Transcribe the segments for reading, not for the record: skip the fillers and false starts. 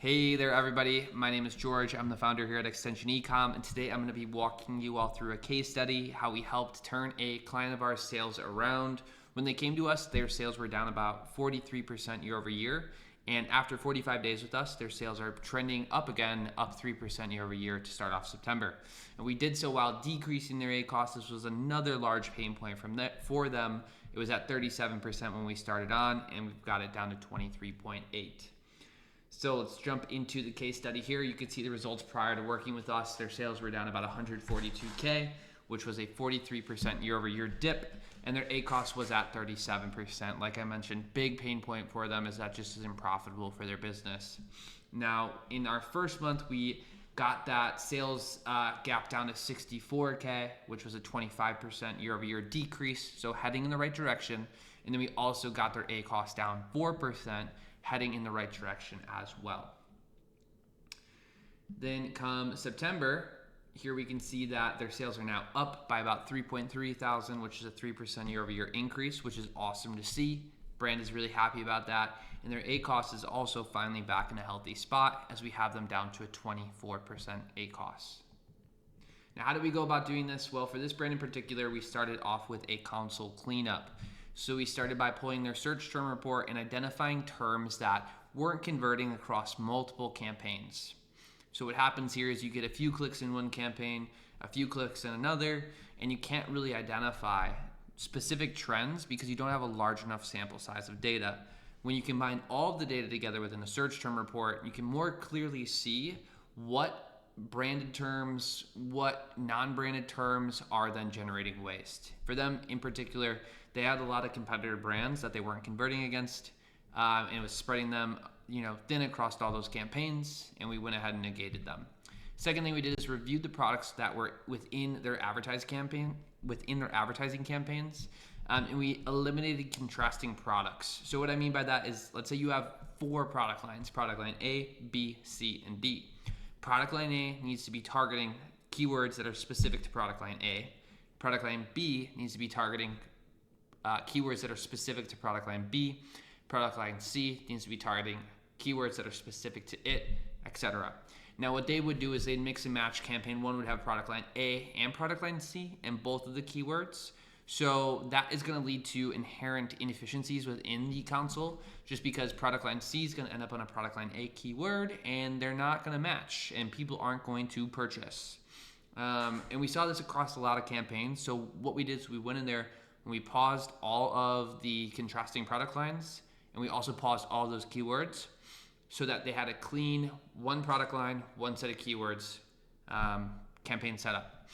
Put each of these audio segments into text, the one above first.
Hey there, everybody. My name is George. I'm the founder here at Extension Ecom, and today I'm going to be walking you all through a case study, how we helped turn a client of ours sales around. When they came to us, their sales were down about 43% year over year, and after 45 days with us, their sales are trending up again, up 3% year over year to start off September. And we did so while decreasing their ACOS. This was another large pain point for them. It was at 37% when we started on, and we've got it down to 23.8. So let's jump into the case study here. You can see the results prior to working with us. Their sales were down about 142K, which was a 43% year over year dip, and their ACOS was at 37%. Like I mentioned, big pain point for them is that just isn't profitable for their business. Now, in our first month, we got that sales gap down to 64K, which was a 25% year over year decrease, so heading in the right direction. And then we also got their ACOS down 4%, heading in the right direction as well. Then come September, here we can see that their sales are now up by about 3.3 thousand, which is a 3% year over year increase, which is awesome to see. Brand is really happy about that. And their ACOS is also finally back in a healthy spot as we have them down to a 24% ACOS. Now, how do we go about doing this? Well, for this brand in particular, we started off with a console cleanup. So we started by pulling their search term report and identifying terms that weren't converting across multiple campaigns. So what happens here is you get a few clicks in one campaign, a few clicks in another, and you can't really identify specific trends because you don't have a large enough sample size of data. When you combine all of the data together within a search term report, you can more clearly see what branded terms, what non-branded terms are then generating waste. For them in particular, they had a lot of competitor brands that they weren't converting against, and it was spreading them, thin across all those campaigns, and we went ahead and negated them. Second thing we did is reviewed the products that were within their advertising campaigns, and we eliminated contrasting products. So what I mean by that is, let's say you have 4 product lines: product line A, B, C, and D. Product line A needs to be targeting keywords that are specific to product line A. Product line B needs to be targeting keywords that are specific to product line B. Product line C needs to be targeting keywords that are specific to it, etc. Now, what they would do is they'd mix and match campaign. One would have product line A and product line C and both of the keywords. So that is going to lead to inherent inefficiencies within the console, just because product line C is going to end up on a product line A keyword and they're not going to match and people aren't going to purchase. And we saw this across a lot of campaigns. So what we did is we went in there and we paused all of the contrasting product lines, and we also paused all those keywords so that they had a clean one product line, one set of keywords campaign setup.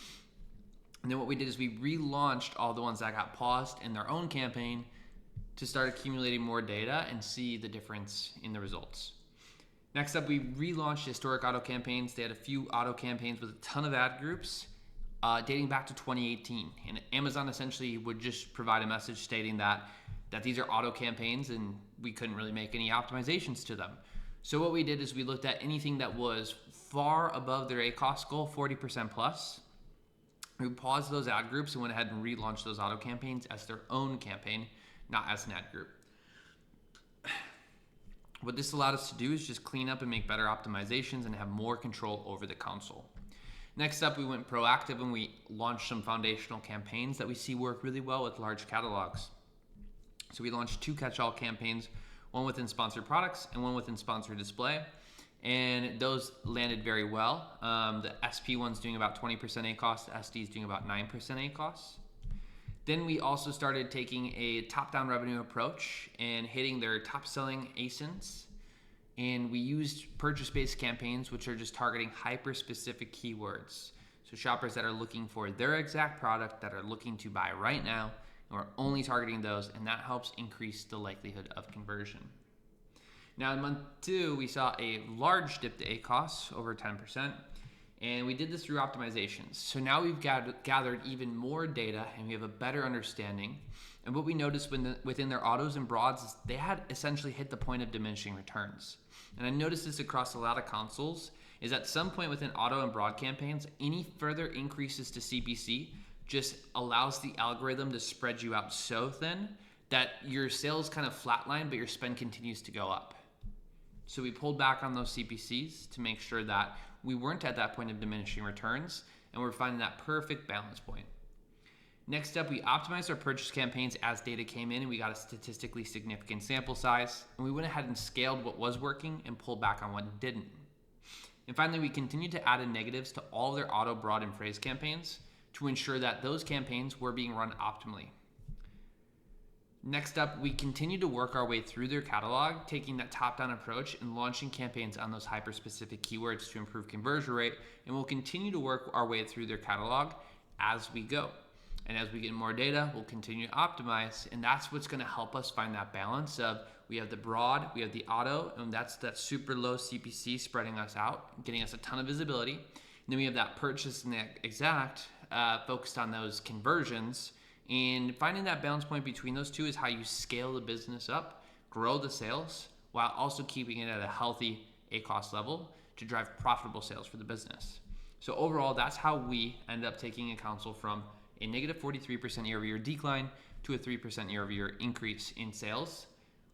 And then what we did is we relaunched all the ones that got paused in their own campaign to start accumulating more data and see the difference in the results. Next up, we relaunched historic auto campaigns. They had a few auto campaigns with a ton of ad groups dating back to 2018. And Amazon essentially would just provide a message stating that these are auto campaigns and we couldn't really make any optimizations to them. So what we did is we looked at anything that was far above their ACOS goal, 40% plus. We paused those ad groups and went ahead and relaunched those auto campaigns as their own campaign, not as an ad group. What this allowed us to do is just clean up and make better optimizations and have more control over the console. Next up, we went proactive and we launched some foundational campaigns that we see work really well with large catalogs. So we launched 2 catch-all campaigns, one within sponsored products and one within sponsored display. And those landed very well. The SP one's doing about 20% ACOS, the SD is doing about 9% ACOS. Then we also started taking a top-down revenue approach and hitting their top-selling ASINs. And we used purchase-based campaigns, which are just targeting hyper-specific keywords. So shoppers that are looking for their exact product, that are looking to buy right now, and we're only targeting those, and that helps increase the likelihood of conversion. Now in month 2, we saw a large dip to ACOS, over 10%, and we did this through optimizations. So now we've gathered even more data and we have a better understanding. And what we noticed within their autos and broads is they had essentially hit the point of diminishing returns. And I noticed this across a lot of consoles, is at some point within auto and broad campaigns, any further increases to CPC just allows the algorithm to spread you out so thin that your sales kind of flatline, but your spend continues to go up. So we pulled back on those CPCs to make sure that we weren't at that point of diminishing returns, and we're finding that perfect balance point. Next up, we optimized our purchase campaigns as data came in and we got a statistically significant sample size, and we went ahead and scaled what was working and pulled back on what didn't. And finally, we continued to add in negatives to all of their auto, broad, and phrase campaigns to ensure that those campaigns were being run optimally. Next up, we continued to work our way through their catalog, taking that top-down approach and launching campaigns on those hyper-specific keywords to improve conversion rate, and we'll continue to work our way through their catalog as we go. And as we get more data, we'll continue to optimize, and that's what's going to help us find that balance of we have the broad, we have the auto, and that's that super low CPC spreading us out, getting us a ton of visibility. And then we have that purchase and the exact focused on those conversions. And finding that balance point between those two is how you scale the business up, grow the sales, while also keeping it at a healthy ACOS level to drive profitable sales for the business. So overall, that's how we end up taking a console from a negative 43% year-over-year decline to a 3% year-over-year increase in sales,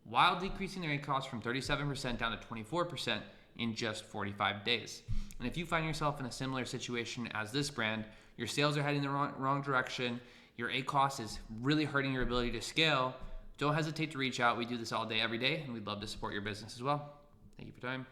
while decreasing their ACOS from 37% down to 24% in just 45 days. And if you find yourself in a similar situation as this brand, your sales are heading the wrong direction, your ACOS is really hurting your ability to scale, don't hesitate to reach out. We do this all day, every day, and we'd love to support your business as well. Thank you for your time.